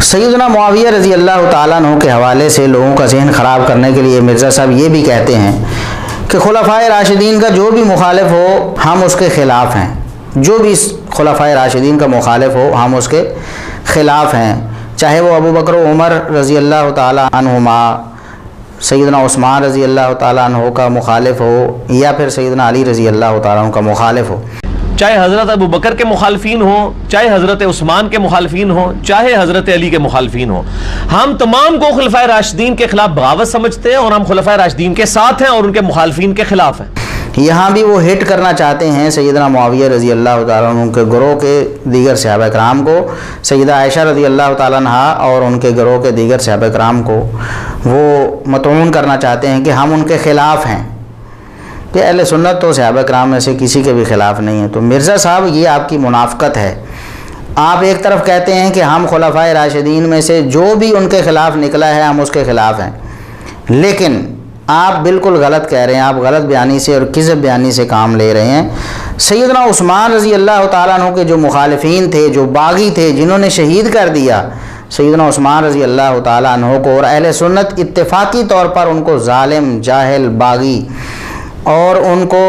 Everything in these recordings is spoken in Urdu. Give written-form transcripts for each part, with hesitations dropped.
سیدنا معاویہ رضی اللہ تعالیٰ عنہ کے حوالے سے لوگوں کا ذہن خراب کرنے کے لیے مرزا صاحب یہ بھی کہتے ہیں کہ خلفائے راشدین کا جو بھی مخالف ہو ہم اس کے خلاف ہیں، جو بھی خلفائے راشدین کا مخالف ہو ہم اس کے خلاف ہیں، چاہے وہ ابو بکر و عمر رضی اللہ تعالیٰ عنہما، سیدنا عثمان رضی اللہ تعالیٰ عنہ کا مخالف ہو یا پھر سیدنا علی رضی اللہ تعالیٰ عنہ کا مخالف ہو، چاہے حضرت ابو بکر کے مخالفین ہوں، چاہے حضرت عثمان کے مخالفین ہوں، چاہے حضرت علی کے مخالفین ہوں، ہم تمام کو خلفائے راشدین کے خلاف بغاوت سمجھتے ہیں اور ہم خلفائے راشدین کے ساتھ ہیں اور ان کے مخالفین کے خلاف ہیں۔ یہاں بھی وہ ہٹ کرنا چاہتے ہیں سیدنا معاویہ رضی اللہ تعالیٰ عنہ کے گروہ کے دیگر صحابہ کرام کو، سیدہ عائشہ رضی اللہ تعالیٰ عنہ اور ان کے گروہ کے دیگر صحابہ کرام کو وہ مطعون کرنا چاہتے ہیں کہ ہم ان کے خلاف ہیں، کہ اہل سنت تو صحابہ کرام میں سے کسی کے بھی خلاف نہیں ہے۔ تو مرزا صاحب یہ آپ کی منافقت ہے، آپ ایک طرف کہتے ہیں کہ ہم خلفائے راشدین میں سے جو بھی ان کے خلاف نکلا ہے ہم اس کے خلاف ہیں، لیکن آپ بالکل غلط کہہ رہے ہیں، آپ غلط بیانی سے اور کذب بیانی سے کام لے رہے ہیں۔ سیدنا عثمان رضی اللہ تعالیٰ عنہ کے جو مخالفین تھے، جو باغی تھے، جنہوں نے شہید کر دیا سیدنا عثمان رضی اللہ تعالیٰ عنہ کو، اور اہل سنت اتفاقی طور پر ان کو ظالم، جاہل، باغی اور ان کو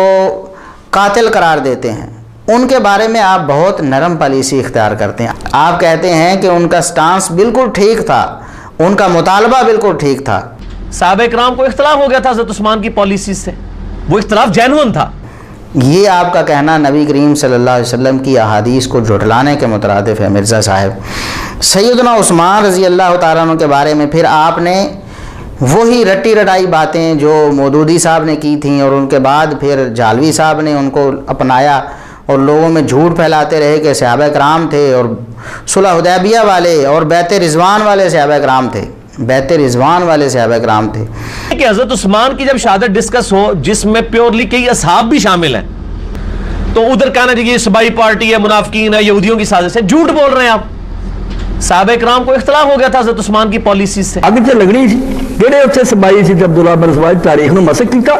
قاتل قرار دیتے ہیں، ان کے بارے میں آپ بہت نرم پالیسی اختیار کرتے ہیں۔ آپ کہتے ہیں کہ ان کا سٹانس بالکل ٹھیک تھا، ان کا مطالبہ بالکل ٹھیک تھا۔ صحابہ کرام کو اختلاف ہو گیا تھا حضرت عثمان کی پالیسی سے، وہ اختلاف جینون تھا۔ یہ آپ کا کہنا نبی کریم صلی اللہ علیہ وسلم کی احادیث کو جھٹلانے کے مترادف ہے مرزا صاحب۔ سیدنا عثمان رضی اللہ تعالیٰ عنہ کے بارے میں پھر آپ نے وہی رٹی رٹائی باتیں جو مودودی صاحب نے کی تھیں اور ان کے بعد پھر جالوی صاحب نے ان کو اپنایا اور لوگوں میں جھوٹ پھیلاتے رہے کہ صحابہ کرام تھے اور صلح حدیبیہ والے اور بیعت رضوان والے صحابہ کرام تھے، بیعت رضوان والے صحابہ کرام تھے۔ کہ حضرت عثمان کی جب شہادت ڈسکس ہو جس میں پیورلی کئی اصحاب بھی شامل ہیں، تو ادھر کہنا چاہیے سبائی پارٹی ہے، منافقین ہے، یہودیوں کی سازش ہے، جھوٹ بول رہے ہیں آپ۔ صحابہ کرام کو اختلاف ہو گیا تھا حضرت عثمان کی پالیسی سے۔ اگر تے لگنی سی جڑے اتنے سبائی سی عبداللہ بن سبائی تاریخ نو مسک کیتا،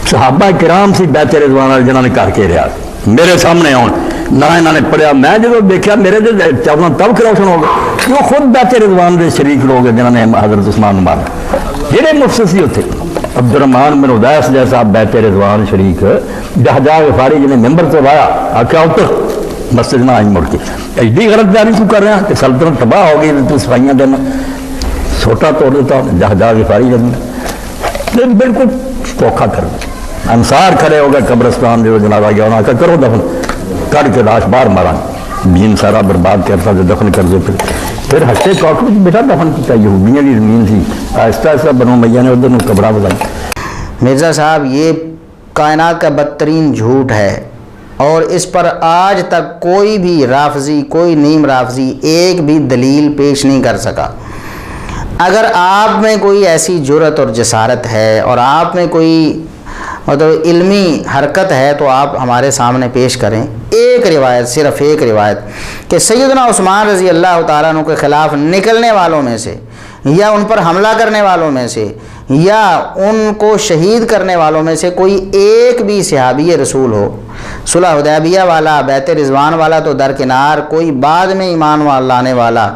صحابہ کرام سی بیعت رضوان والے جنہاں نے کر کے رہا میرے سامنے آن نہ انہوں نے پڑھیا، میں جب دیکھا میرے چاہوں تب کروشن ہو گیا، وہ خود بیعت رضوان کے شریک لوگ ہیں جنہوں نے حضرت عثمان مارا۔ جہے مفسد سی اتنے عبد الرحمان بن ادیس جیسا بیعت رضوان شریک جہجا غفاری جنہیں ممبر سے لایا، آخیا اتر مسجد نہ آئی مڑ کے، ایڈی غلط بیانی تو کر رہے ہیں کہ سلطنت تباہ ہو گئی، تو صفائیاں دینا چھوٹا توڑ دیتا جہجا غفاری جنہیں بالکل دھوکھا کر دیا۔ انصار کھڑے ہو گئے قبرستان جو جنازہ گیا انہوں نے کہا کرو دفن، کر کے لاش باہر مارا، دین سارا برباد کرتا جو دفن کر دو۔ پھر ہٹے چوک میں بیٹا دفن کیا، یہودیاں کی زمین سی، آہستہ آہستہ بنو میاں نے ادھر قبرہ بنائی۔ مرزا صاحب یہ کائنات کا بدترین جھوٹ ہے، اور اس پر آج تک کوئی بھی رافضی، کوئی نیم رافضی ایک بھی دلیل پیش نہیں کر سکا۔ اگر آپ میں کوئی ایسی جرأت اور جسارت ہے اور آپ میں کوئی مطلب علمی حرکت ہے تو آپ ہمارے سامنے پیش کریں ایک روایت، صرف ایک روایت، کہ سیدنا عثمان رضی اللہ تعالیٰ عنہ کے خلاف نکلنے والوں میں سے یا ان پر حملہ کرنے والوں میں سے یا ان کو شہید کرنے والوں میں سے کوئی ایک بھی صحابی رسول ہو، صلح حدیبیہ والا، بیعت رضوان والا تو درکنار، کوئی بعد میں ایمان لانے والا،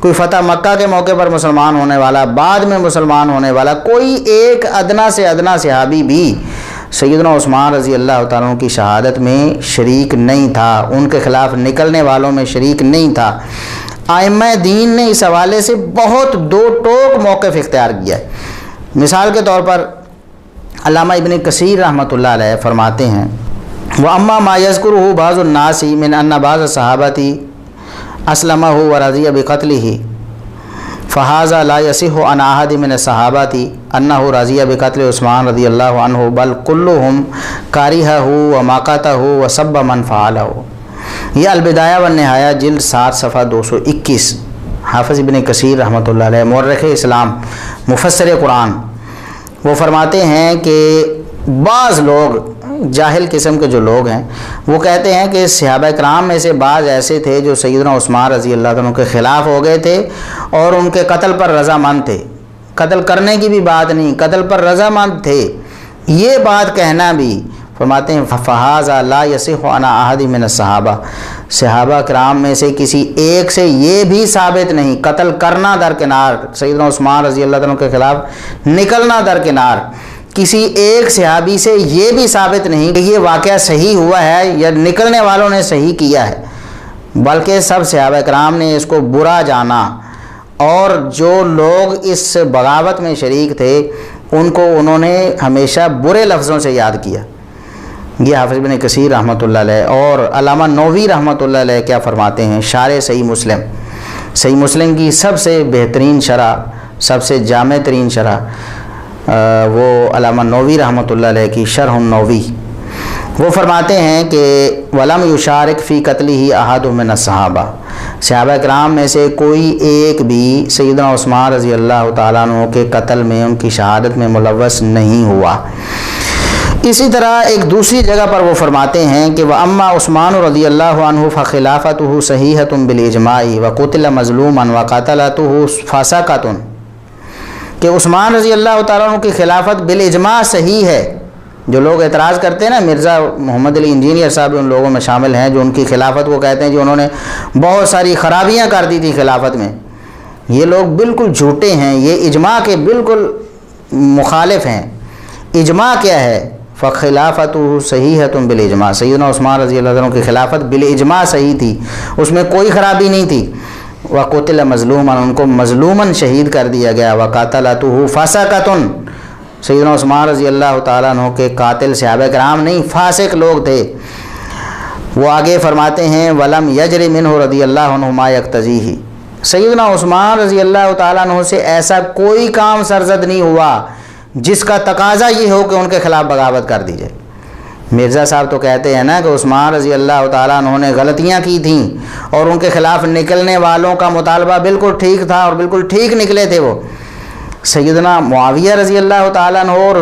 کوئی فتح مکہ کے موقع پر مسلمان ہونے والا، بعد میں مسلمان ہونے والا، کوئی ایک ادنا سے ادنا صحابی بھی سیدنا عثمان رضی اللہ تعالیٰ عنہ کی شہادت میں شریک نہیں تھا، ان کے خلاف نکلنے والوں میں شریک نہیں تھا۔ ائمہ دین نے اس حوالے سے بہت دو ٹوک موقف اختیار کیا ہے۔ مثال کے طور پر علامہ ابن کثیر رحمۃ اللہ علیہ فرماتے ہیں وَأَمَّا مَا يَذْكُرُهُ بَعْضُ النَّاسِ مِنْ أَنَّ بَعْضَ الصَّحَابَةِ أَسْلَمَهُ وَرَضِيَ بِقَتْلِهِ فهذا لا يصح عن أحد من الصحابة أنه رضي بقتل عثمان رضي الله عنه بل كلهم كرهه ومقته وسب من فعله۔ یہ البدایہ والنہایہ جلد 7 صفحہ 221، حافظ ابن کثیر رحمۃ اللہ علیہ مورخ اسلام، مفسر قرآن، وہ فرماتے ہیں کہ بعض لوگ جاہل قسم کے جو لوگ ہیں وہ کہتے ہیں کہ صحابہ کرام میں سے بعض ایسے تھے جو سیدنا عثمان رضی اللہ عنہ کے خلاف ہو گئے تھے اور ان کے قتل پر رضامند تھے، قتل کرنے کی بھی بات نہیں، قتل پر رضامند تھے۔ یہ بات کہنا بھی فرماتے ہیں فہذا لا یصح عن احد من الصحابہ، صحابہ کرام میں سے کسی ایک سے یہ بھی ثابت نہیں، قتل کرنا درکنار، سیدنا عثمان رضی اللہ عنہ کے خلاف نکلنا درکنار، کسی ایک صحابی سے یہ بھی ثابت نہیں کہ یہ واقعہ صحیح ہوا ہے یا نکلنے والوں نے صحیح کیا ہے، بلکہ سب صحابہ کرام نے اس کو برا جانا، اور جو لوگ اس بغاوت میں شریک تھے ان کو انہوں نے ہمیشہ برے لفظوں سے یاد کیا۔ یہ حافظ ابن کثیر رحمۃ اللہ علیہ اور علامہ نووی رحمۃ اللہ علیہ کیا فرماتے ہیں، شارح صحیح مسلم، صحیح مسلم کی سب سے بہترین شرح، سب سے جامع ترین شرح وہ علامہ نووی رحمۃ اللہ علیہ کی شرح النووی، وہ فرماتے ہیں کہ ولم یشارک فی قتلہ احد من الصحابہ، صحابہ کرام میں سے کوئی ایک بھی سیدنا عثمان رضی اللہ تعالیٰ عنہ کے قتل میں، ان کی شہادت میں ملوث نہیں ہوا۔ اسی طرح ایک دوسری جگہ پر وہ فرماتے ہیں کہ وَأَمَّا عثمان رضی اللہ عنہ فخلافته صحیحۃ بالإجماع وقتل مظلوما وقتلته فاسقۃ، کہ عثمان رضی اللہ تعالیٰ عنہ کی خلافت بالاجماع صحیح ہے۔ جو لوگ اعتراض کرتے ہیں نا، مرزا محمد علی انجینئر صاحب ان لوگوں میں شامل ہیں جو ان کی خلافت کو کہتے ہیں کہ انہوں نے بہت ساری خرابیاں کر دی تھی خلافت میں، یہ لوگ بالکل جھوٹے ہیں، یہ اجماع کے بالکل مخالف ہیں۔ اجماع کیا ہے؟ فخلافته صحیحۃ بالاجماع، سیدنا عثمان رضی اللہ عنہ کی خلافت بالاجماع صحیح تھی، اس میں کوئی خرابی نہیں تھی۔ وقتل مظلوما، ان کو مظلوماً شہید کر دیا گیا۔ وقاتلته فاسقۃ، سیدنا عثمان رضی اللہ تعالیٰ عنہ کے قاتل صحابہ کرام نہیں، فاسق لوگ تھے۔ وہ آگے فرماتے ہیں ولم یجر منہ رضی اللہ عنہ ما یقتضیہ، سیدنا عثمان رضی اللہ تعالیٰ عنہ سے ایسا کوئی کام سرزد نہیں ہوا جس کا تقاضا یہ ہو کہ ان کے خلاف بغاوت کر دی جائے۔ مرزا صاحب تو کہتے ہیں نا کہ عثمان رضی اللہ تعالیٰ عنہ نے غلطیاں کی تھیں اور ان کے خلاف نکلنے والوں کا مطالبہ بالکل ٹھیک تھا اور بالکل ٹھیک نکلے تھے وہ۔ سیدنا معاویہ رضی اللہ تعالیٰ عنہ اور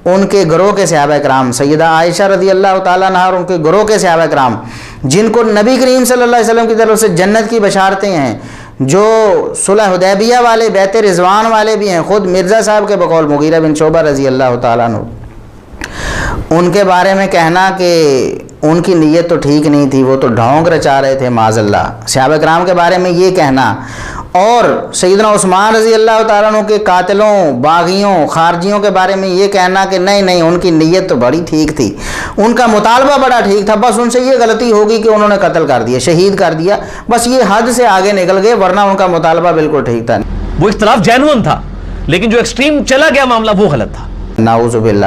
ان کے گروہ کے صحابہ کرام، سیدہ عائشہ رضی اللہ تعالیٰ عنہ اور ان کے گروہ کے صحابہ کرام، جن کو نبی کریم صلی اللہ علیہ وسلم کی طرف سے جنت کی بشارتیں ہیں، جو صلح حدیبیہ والے، بیت رضوان والے بھی ہیں، خود مرزا صاحب کے بقول مغیرہ بن شعبہ رضی اللہ تعالیٰ عنہ، ان کے بارے میں کہنا کہ ان کی نیت تو ٹھیک نہیں تھی، وہ تو ڈھونگ رچا رہے تھے معاذ اللہ، صحابہ کرام کے بارے میں یہ کہنا، اور سیدنا عثمان رضی اللہ تعالیٰ عنہ کے قاتلوں، باغیوں، خارجیوں کے بارے میں یہ کہنا کہ نہیں ان کی نیت تو بڑی ٹھیک تھی، ان کا مطالبہ بڑا ٹھیک تھا، بس ان سے یہ غلطی ہوگی کہ انہوں نے قتل کر دیا، شہید کر دیا، بس یہ حد سے آگے نکل گئے، ورنہ ان کا مطالبہ بالکل ٹھیک تھا۔ وہ اختلاف جینون تھا، لیکن جو ایکسٹریم چلا گیا معاملہ وہ غلط تھا۔ نعوذ باللہ،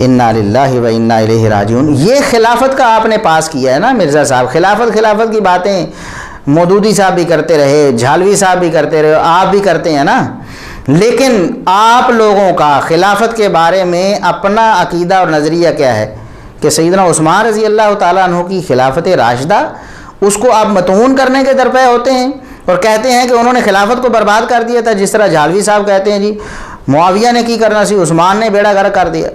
انا للہ و انا الیہ راجعون۔ یہ خلافت کا آپ نے پاس کیا ہے نا مرزا صاحب، خلافت کی باتیں مودودی صاحب بھی کرتے رہے، جھالوی صاحب بھی کرتے رہے، آپ بھی کرتے ہیں نا، لیکن آپ لوگوں کا خلافت کے بارے میں اپنا عقیدہ اور نظریہ کیا ہے کہ سیدنا عثمان رضی اللہ تعالیٰ عنہ کی خلافت راشدہ، اس کو آپ متعون کرنے کے درپے ہوتے ہیں اور کہتے ہیں کہ انہوں نے خلافت کو برباد کر دیا تھا، جس طرح جھالوی صاحب کہتے ہیں جی معاویہ نے کی کرنا سی، عثمان نے بیڑا غرق کر دیا۔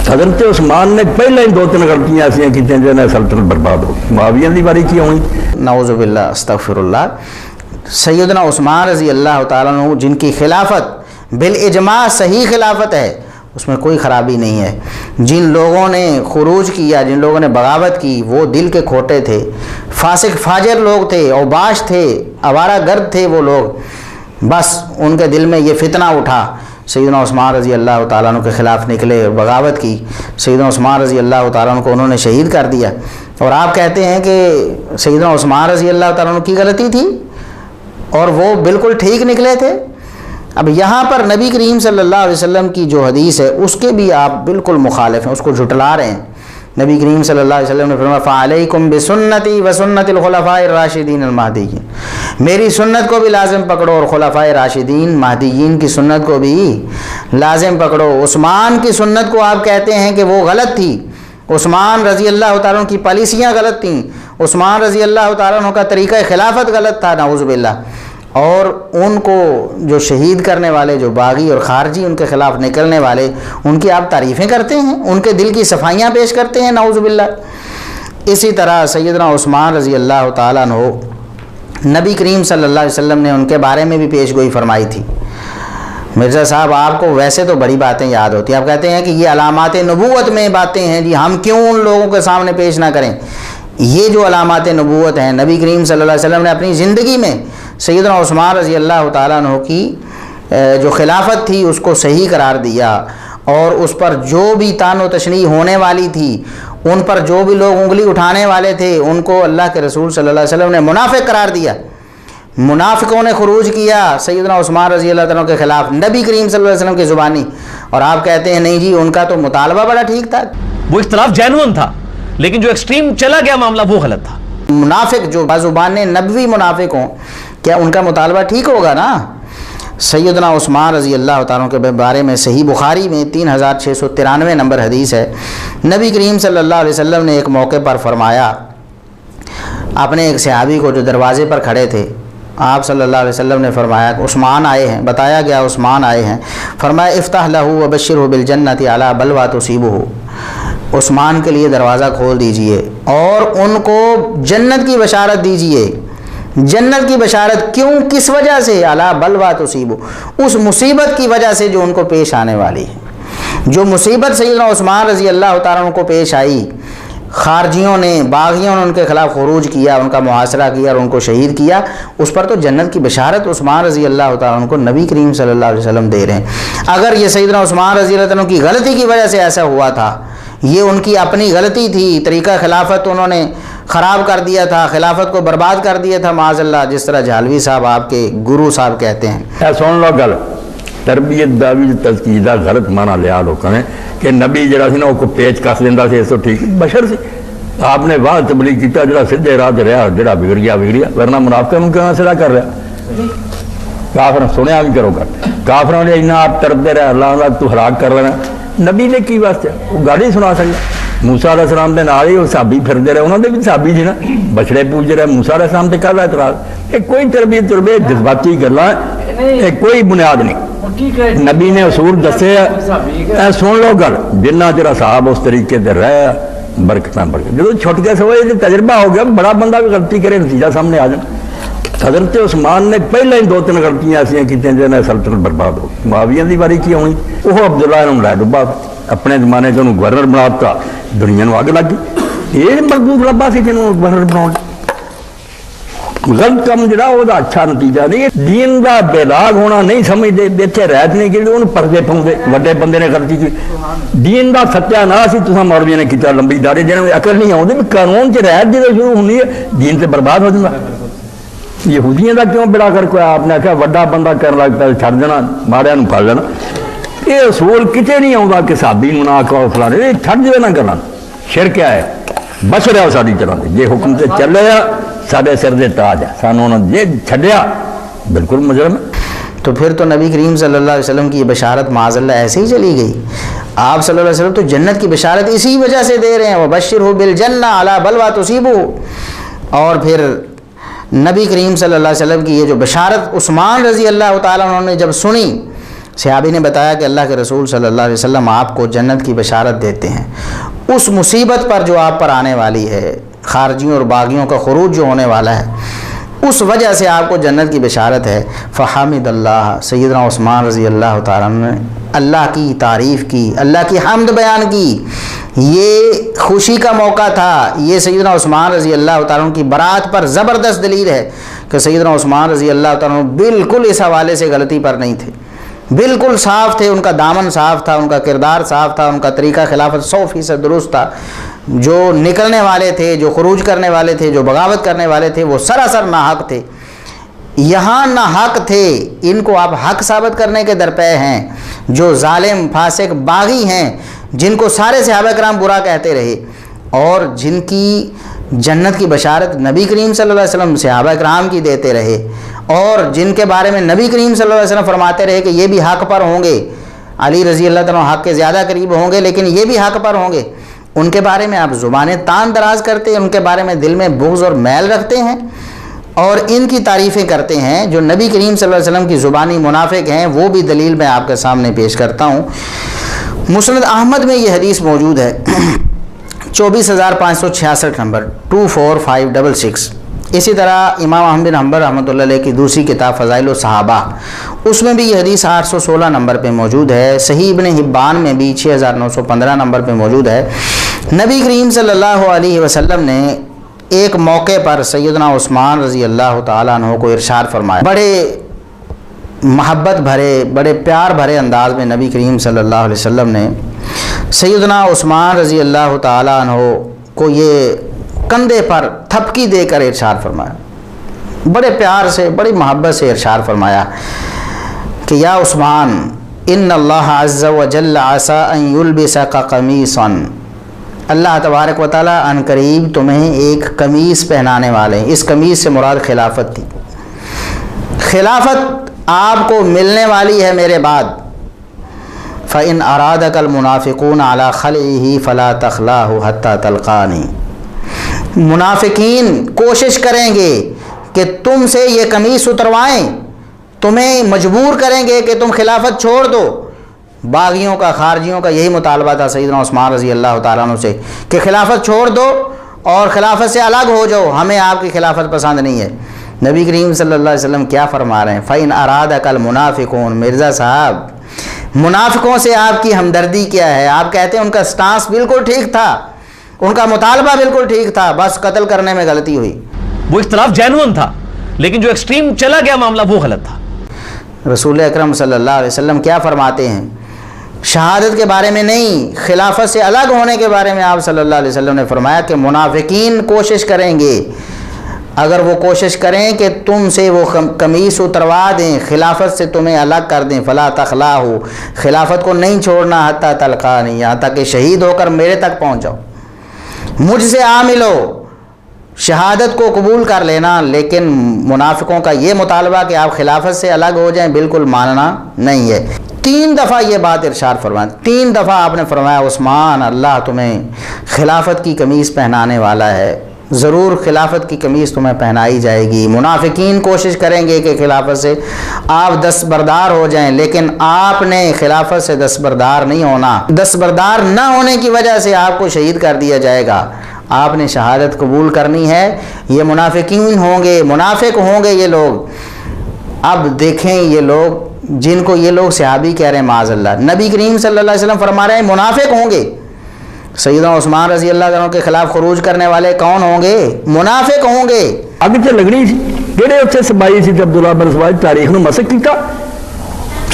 حضرت عثمان نے پہلے ہی 2-3 غلطیاں ایسا کی جن نے سلطنت برباد ہو گئی، معاویہ کی باری کی ہوئی۔ نعوذ باللہ، استغفر اللہ۔ سیدنا عثمان رضی اللہ تعالیٰ عنہ جن کی خلافت بالاجماع صحیح خلافت ہے، اس میں کوئی خرابی نہیں ہے۔ جن لوگوں نے خروج کیا، جن لوگوں نے بغاوت کی، وہ دل کے کھوٹے تھے، فاسق فاجر لوگ تھے، اوباش تھے، آوارہ گرد تھے وہ لوگ، بس ان کے دل میں یہ فتنہ اٹھا، سیدنا عثمان رضی اللہ تعالیٰ عنہ کے خلاف نکلے، بغاوت کی، سیدنا عثمان رضی اللہ تعالیٰ عنہ کو انہوں نے شہید کر دیا، اور آپ کہتے ہیں کہ سیدنا عثمان رضی اللہ تعالیٰ عنہ کی غلطی تھی اور وہ بالکل ٹھیک نکلے تھے۔ اب یہاں پر نبی کریم صلی اللہ علیہ وسلم کی جو حدیث ہے اس کے بھی آپ بالکل مخالف ہیں، اس کو جھٹلا رہے ہیں۔ نبی کریم صلی اللہ علیہ وسلم نے فرمایا فَعَلَيْكُمْ بِسُنَّتِي وَسُنَّتِ الْخُلَفَاءِ الرَّاشِدِينَ الْمَهْدِيِّينَ، میری سنت کو بھی لازم پکڑو اور خلفائے راشدین مہدیین کی سنت کو بھی لازم پکڑو۔ عثمان کی سنت کو آپ کہتے ہیں کہ وہ غلط تھی، عثمان رضی اللہ تعالیٰ عنہ کی پالیسیاں غلط تھیں، عثمان رضی اللہ تعالیٰ عنہ کا طریقہ خلافت غلط تھا، نعوذ باللہ، اور ان کو جو شہید کرنے والے، جو باغی اور خارجی ان کے خلاف نکلنے والے، ان کی آپ تعریفیں کرتے ہیں، ان کے دل کی صفائیاں پیش کرتے ہیں، نعوذ باللہ۔ اسی طرح سیدنا عثمان رضی اللہ تعالیٰ عنہ، نبی کریم صلی اللہ علیہ وسلم نے ان کے بارے میں بھی پیش گوئی فرمائی تھی۔ مرزا صاحب آپ کو ویسے تو بڑی باتیں یاد ہوتی ہیں, آپ کہتے ہیں کہ یہ علامات نبوت میں باتیں ہیں جی, ہم کیوں ان لوگوں کے سامنے پیش نہ کریں. یہ جو علامات نبوت ہیں, نبی کریم صلی اللہ علیہ وسلم نے اپنی زندگی میں سیدنا عثمان رضی اللہ تعالیٰ عنہ کی جو خلافت تھی اس کو صحیح قرار دیا, اور اس پر جو بھی طعن و تشنیع ہونے والی تھی, ان پر جو بھی لوگ انگلی اٹھانے والے تھے, ان کو اللہ کے رسول صلی اللہ علیہ وسلم نے منافق قرار دیا. منافقوں نے خروج کیا سیدنا عثمان رضی اللہ تعالیٰ کے خلاف نبی کریم صلی اللہ علیہ وسلم کی زبانی, اور آپ کہتے ہیں نہیں جی ان کا تو مطالبہ بڑا ٹھیک تھا. وہ اختلاف جینون تھا, لیکن جو ایکسٹریم چلا گیا معاملہ وہ غلط تھا. منافق جو بازوبان نبوی منافق ہوں, کیا ان کا مطالبہ ٹھیک ہوگا نا؟ سیدنا عثمان رضی اللہ تعالیٰ کے بارے میں صحیح بخاری میں 3693 نمبر حدیث ہے. نبی کریم صلی اللہ علیہ وسلم نے ایک موقع پر فرمایا, اپنے ایک صحابی کو جو دروازے پر کھڑے تھے, آپ صلی اللہ علیہ وسلم نے فرمایا کہ عثمان آئے ہیں, بتایا گیا عثمان آئے ہیں, فرمایا افتح لہ وبشرہ بالجنۃ علی بلویٰ تصیبہ, عثمان کے لیے دروازہ کھول دیجئے اور ان کو جنت کی بشارت دیجئے. جنت کی بشارت کیوں, کس وجہ سے؟ علی بلویٰ تصیبہ, اس مصیبت کی وجہ سے جو ان کو پیش آنے والی ہے. جو مصیبت سیدنا عثمان رضی اللہ تعالیٰ عنہ کو پیش آئی, خارجیوں نے, باغیوں نے ان کے خلاف خروج کیا, ان کا محاصرہ کیا اور ان کو شہید کیا, اس پر تو جنت کی بشارت عثمان رضی اللہ تعالیٰ عنہ کو نبی کریم صلی اللہ علیہ وسلم دے رہے ہیں. اگر یہ سیدنا عثمان رضی اللہ تعالیٰ عنہ کی غلطی کی وجہ سے ایسا ہوا تھا, یہ ان کی اپنی غلطی تھی, طریقہ خلافت انہوں نے خراب کر دیا تھا, خلافت کو برباد کر دیا تھا معاذ اللہ, جس طرح جھالوی صاحب آپ کے گرو صاحب کہتے ہیں. سن لو گل, تربیت دا بھی تزکیہ دا غلط مانا لیا لوگوں نے کہ نبی جڑا سی نا وہ پیچ کس دینا سی, اس تو ٹھیک بشر سی. آپ نے واہ تبلیغ کیتا, جڑا سیدھے راہ تے رہا, جڑا بگڑ گیا, ورنہ منافقاں نوں کیوں سلا کر رہا؟ کافر سنیا بھی کرو کر, کافروں نے اتنا آپ ترتے رہے, اللہ تو ہلاک کر لینا. نبی نے کی واسطے وہ گل ہی سنا سکتا. موسیٰ علیہ السلام کے نال ہی وہ صحابی پھرتے رہے, انہوں نے بھی صحابی سی نا, بچڑے پوجتے رہے. موسیٰ علیہ السلام سے کہا اعتراض, یہ کوئی تربیت جذباتی گلاں, یہ کوئی بنیاد نہیں. نبی نے اصول دسے, سن لو گل, جنہ جرا صاحب اس طریقے سے رہے برکتاں برکت. جب چھٹ کے سوئے تجربہ ہو گیا, بڑا بندہ بھی غلطی کرے نتیجہ سامنے آ جائے. حضرت عثمان نے پہلے ہی 2-3 غلطیاں ایسا کی جنہیں سلطنت برباد ہو. معاویہ کی باری کی ہونی, وہ عبداللہ نے لے ڈبا, اپنے زمانے سے انہوں گورنر بنا دیتا, دنیا کو اگ لگ گئی. یہ مضبوط لبا سی کہ گورنر بنا. غلط کام جڑا وہ اچھا نتیجہ نہیں. دین کا بیداغ ہونا نہیں سمجھتے, اتنے رہت نہیں کہ انہوں پردے پاؤں, وڈے بندے نے غلطی کی. دین کا ستیا نہ سی تو مولوی نے کیا لمبی داڑھی, جنہیں عقل نہیں آتی بھی قانون سے رہت جب شروع ہونی ہے دین سے برباد ہو جاتا. یہودیاں کا کیوں بڑا کر کوئی آپ نے آخیا وڈا بندہ کرنے لگ پہ چھڑ دینا, ماڑیا پڑ لینا. یہ اصول کتنے نہیں آتا کہ صحابی نہ آخو فلانے, یہ چھڑ جائے نہ کرنا. شرک کیا ہے, بچ رہا ساری طرح سے, جی حکم سے چلے سارے سر دے تاج ہے, سانوں انہوں نے چھڈیا بالکل مجرم ہے. تو پھر تو نبی کریم صلی اللہ علیہ وسلم کی یہ بشارت معاذ اللہ ایسے ہی چلی گئی. آپ صلی اللہ علیہ وسلم تو جنت کی بشارت اسی وجہ سے دے رہے ہیں, وبشرہ بالجنہ علی بلویٰ تصیبہ. اور پھر نبی کریم صلی اللہ علیہ وسلم کی یہ جو بشارت عثمان رضی اللہ تعالیٰ عنہ نے جب سنی, صحابی نے بتایا کہ اللہ کے رسول صلی اللہ علیہ وسلم آپ کو جنت کی بشارت دیتے ہیں. اس مصیبت پر جو آپ پر آنے والی ہے, خارجیوں اور باغیوں کا خروج جو ہونے والا ہے, اس وجہ سے آپ کو جنت کی بشارت ہے. فحمد اللہ, سیدنا عثمان رضی اللہ تعالیٰ عنہ نے اللہ کی تعریف کی, اللہ کی حمد بیان کی. یہ خوشی کا موقع تھا. یہ سیدنا عثمان رضی اللہ تعالیٰ عنہ کی برات پر زبردست دلیل ہے کہ سیدنا عثمان رضی اللہ تعالیٰ عنہ بالکل اس حوالے سے غلطی پر نہیں تھے, بالکل صاف تھے. ان کا دامن صاف تھا, ان کا کردار صاف تھا, ان کا طریقہ خلافت 100% درست تھا. جو نکلنے والے تھے, جو خروج کرنے والے تھے, جو بغاوت کرنے والے تھے, وہ سراسر ناحق تھے. یہاں ناحق تھے, ان کو آپ حق ثابت کرنے کے درپے ہیں. جو ظالم, فاسق, باغی ہیں, جن کو سارے صحابہ کرام برا کہتے رہے, اور جن کی جنت کی بشارت نبی کریم صلی اللہ علیہ وسلم صحابہ کرام کی دیتے رہے, اور جن کے بارے میں نبی کریم صلی اللہ علیہ وسلم فرماتے رہے کہ یہ بھی حق پر ہوں گے. علی رضی اللہ تعالیٰ حق کے زیادہ قریب ہوں گے, لیکن یہ بھی حق پر ہوں گے. ان کے بارے میں آپ زبانیں تان دراز کرتے ہیں, ان کے بارے میں دل میں بغض اور میل رکھتے ہیں, اور ان کی تعریفیں کرتے ہیں. جو نبی کریم صلی اللہ علیہ وسلم کی زبانی منافق ہیں, وہ بھی دلیل میں آپ کے سامنے پیش کرتا ہوں. مسند احمد میں یہ حدیث موجود ہے, 24566 نمبر 24566. اسی طرح امام احمد بن حنبل رحمۃ اللہ علیہ کی دوسری کتاب فضائل الصحابہ، اس میں بھی یہ حدیث 816 نمبر پہ موجود ہے۔ صحیح ابن حبان میں بھی 6915 نمبر پہ موجود ہے۔ نبی کریم صلی اللہ علیہ وسلم نے ایک موقع پر سیدنا عثمان رضی اللہ تعالیٰ عنہ کو ارشاد فرمایا، بڑے محبت بھرے، بڑے پیار بھرے انداز میں نبی کریم صلی اللہ علیہ وسلم نے سیدنا عثمان رضی اللہ تعالیٰ عنہ کو یہ کندھے پر تھپکی دے کر ارشاد فرمایا، بڑے پیار سے، بڑی محبت سے ارشاد فرمایا کہ یا عثمان، ان اللہ عز و جل عسى ان یلبسک قمیصا، اللہ تبارک و تعالیٰ عن قریب تمہیں ایک قمیص پہنانے والے ہیں۔ اس قمیص سے مراد خلافت تھی، خلافت آپ کو ملنے والی ہے میرے بعد۔ فَإِنْ أَرَادَكَ الْمُنَافِقُونَ عَلَى خَلْعِهِ فَلَا تَخْلَعْهُ حَتَّى تَلْقَانِي، منافقین کوشش کریں گے کہ تم سے یہ قمیص اتروائیں، تمہیں مجبور کریں گے کہ تم خلافت چھوڑ دو۔ باغیوں کا، خارجیوں کا یہی مطالبہ تھا سیدنا عثمان رضی اللہ تعالیٰ عنہ سے کہ خلافت چھوڑ دو اور خلافت سے الگ ہو جاؤ، ہمیں آپ کی خلافت پسند نہیں ہے۔ نبی کریم صلی اللہ علیہ وسلم کیا فرما رہے ہیں؟ فَإِنْ أَرَادَكَ الْمُنَافِقُونَ، مرزا صاحب منافقوں سے آپ کی ہمدردی کیا ہے؟ آپ کہتے ہیں ان کا سٹانس بالکل ٹھیک تھا، ان کا مطالبہ بالکل ٹھیک تھا، بس قتل کرنے میں غلطی ہوئی۔ وہ اختلاف جینون تھا، لیکن جو ایکسٹریم چلا گیا معاملہ وہ غلط تھا۔ رسول اکرم صلی اللہ علیہ وسلم کیا فرماتے ہیں؟ شہادت کے بارے میں نہیں، خلافت سے الگ ہونے کے بارے میں آپ صلی اللہ علیہ وسلم نے فرمایا کہ منافقین کوشش کریں گے، اگر وہ کوشش کریں کہ تم سے وہ قمیص اتروا دیں، خلافت سے تمہیں الگ کر دیں، فلا تخلعوا، خلافت کو نہیں چھوڑنا، حتی تلقانی، یہاں تک کہ شہید ہو کر میرے تک پہنچ جاؤ، مجھ سے آ ملو، شہادت کو قبول کر لینا۔ لیکن منافقوں کا یہ مطالبہ کہ آپ خلافت سے الگ ہو جائیں بالکل ماننا نہیں ہے۔ 3 دفعہ یہ بات ارشاد فرمایا، 3 دفعہ آپ نے فرمایا عثمان، اللہ تمہیں خلافت کی قمیص پہنانے والا ہے، ضرور خلافت کی قمیص تمہیں پہنائی جائے گی۔ منافقین کوشش کریں گے کہ خلافت سے آپ دستبردار ہو جائیں، لیکن آپ نے خلافت سے دستبردار نہیں ہونا، دستبردار نہ ہونے کی وجہ سے آپ کو شہید کر دیا جائے گا۔ آپ نے شہادت قبول کرنی ہے۔ یہ منافقین ہوں گے، منافق ہوں گے یہ لوگ۔ اب دیکھیں یہ لوگ جن کو یہ لوگ صحابی کہہ رہے ہیں معاذ اللہ، نبی کریم صلی اللہ علیہ وسلم فرما رہے ہیں منافق ہوں گے۔ سیدنا عثمان رضی اللہ عنہ کے خلاف خروج کرنے والے کون ہوں گے؟ منافق ہوں گے۔ اگ تے لگنی سی، کہڑے اتنے سپاہی سی عبداللہ بن سبائی تاریخ نو مسک کیتا؟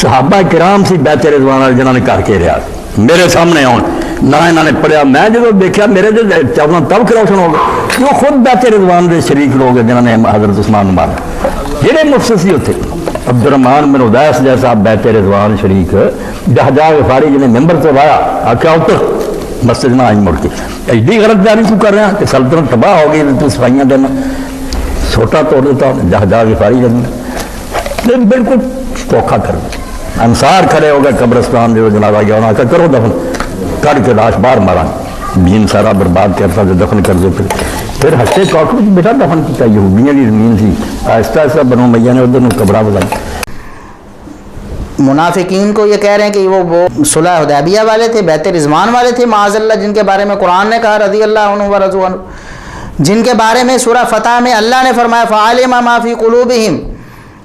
صحابہ کرام سی بیعت رضوان والے جنہاں نے کر کے رہا میرے سامنے آن، نہ انہوں نے پڑھیا، میں جب دیکھا میرے چاہوں تب کروشن ہو گیا، وہ خود بیعت رضوان دے شریک لوگ ہیں جنہوں نے حضرت عثمان مارا۔ جہے مفسد سی اتنے عبد الرحمان بن ادیس جیسا بیعت رضوان شریک جہجا غفاری جنہیں ممبر سے لایا، آخیا اتر مسجد نہ آئی مڑ کے، ایڈی غلط بیانی تو کر رہے ہیں کہ سلطنت تباہ ہو گئی، تو صفائیاں دینا سوٹا توڑ دیتا جہجا غفاری جنہیں بالکل دھوکھا کر دیا۔ انصار کھڑے ہو گئے قبرستان جو جنازہ گیا انہوں نے کہا کرو دفن، کر کے لاش باہر مارا، دین سارا برباد کرتا جو دفن کر دو۔ پھر ہستے چوک بیٹا دفن کیا، یہودیاں کی زمین سی، آہستہ آہستہ بنو میاں نے ادھر قبرہ بنائی۔ منافقین کو یہ کہہ رہے ہیں کہ وہ صلح حدیبیہ والے تھے، بیعت رضوان والے تھے معاذ اللہ، جن کے بارے میں قرآن نے کہا رضی اللہ عنہ و رضوا عنہ، جن کے بارے میں سورہ فتح میں اللہ نے فرمایا فعلم ما فی قلوبہم،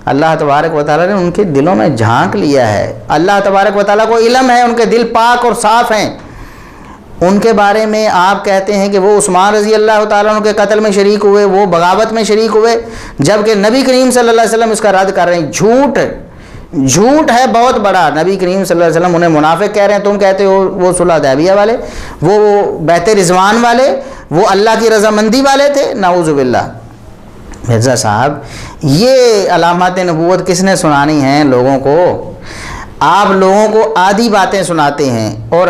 اللہ تبارک و تعالیٰ نے ان کے دلوں میں جھانک لیا ہے، اللہ تبارک و تعالیٰ کو علم ہے، ان کے دل پاک اور صاف ہیں۔ ان کے بارے میں آپ کہتے ہیں کہ وہ عثمان رضی اللہ تعالیٰ عنہ کے قتل میں شریک ہوئے، وہ بغاوت میں شریک ہوئے، جبکہ نبی کریم صلی اللہ علیہ وسلم اس کا رد کر رہے ہیں۔ جھوٹ ہے بہت بڑا۔ نبی کریم صلی اللہ علیہ وسلم انہیں منافق کہہ رہے ہیں، تم کہتے ہو وہ صلح حدیبیہ والے، وہ بیعت رضوان والے، وہ اللہ کی رضامندی والے تھے، نعوذ باللہ۔ مرزا صاحب یہ علامات نبوت کس نے سنانی ہیں لوگوں کو؟ آپ لوگوں کو آدھی باتیں سناتے ہیں، اور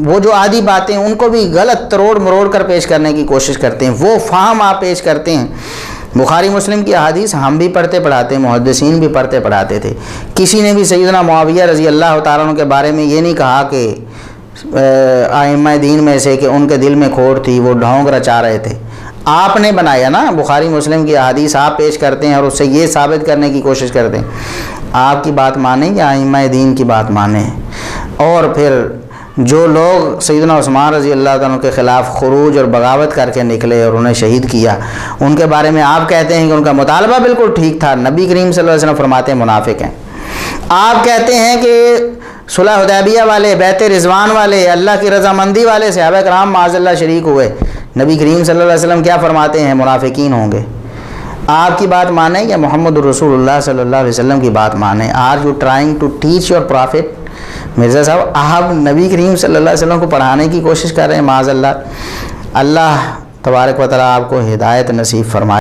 وہ جو آدھی باتیں ان کو بھی غلط تروڑ مروڑ کر پیش کرنے کی کوشش کرتے ہیں، وہ فہم آپ پیش کرتے ہیں۔ بخاری مسلم کی احادیث ہم بھی پڑھتے پڑھاتے، محدثین بھی پڑھتے پڑھاتے تھے۔ کسی نے بھی سیدنا معاویہ رضی اللہ تعالیٰ عنہ کے بارے میں یہ نہیں کہا کہ ائمہ دین میں سے کہ ان کے دل میں کھوٹ تھی، وہ ڈھونگ رچا رہے تھے۔ آپ نے بنایا نا، بخاری مسلم کی احادیث آپ پیش کرتے ہیں اور اس سے یہ ثابت کرنے کی کوشش کرتے ہیں۔ آپ کی بات مانیں یا ائمہ دین کی بات مانیں؟ اور پھر جو لوگ سیدنا عثمان رضی اللہ تعالیٰ کے خلاف خروج اور بغاوت کر کے نکلے اور انہیں شہید کیا، ان کے بارے میں آپ کہتے ہیں کہ ان کا مطالبہ بالکل ٹھیک تھا، نبی کریم صلی اللہ علیہ وسلم فرماتے ہیں منافق ہیں۔ آپ کہتے ہیں کہ صلح حدیبیہ والے، بیعت رضوان والے، اللہ کی رضامندی والے صحابہ کرام معاذ اللہ شریک ہوئے، نبی کریم صلی اللہ علیہ وسلم کیا فرماتے ہیں؟ منافقین ہوں گے۔ آپ کی بات مانیں یا محمد رسول اللہ صلی اللہ علیہ وسلم کی بات مانیں؟ Are you trying to teach your prophet? Mirza صاحب آپ نبی کریم صلی اللہ علیہ وسلم کو پڑھانے کی کوشش کر رہے ہیں معاذ اللہ۔ اللہ تبارک و تعالیٰ آپ کو ہدایت نصیب فرمائے۔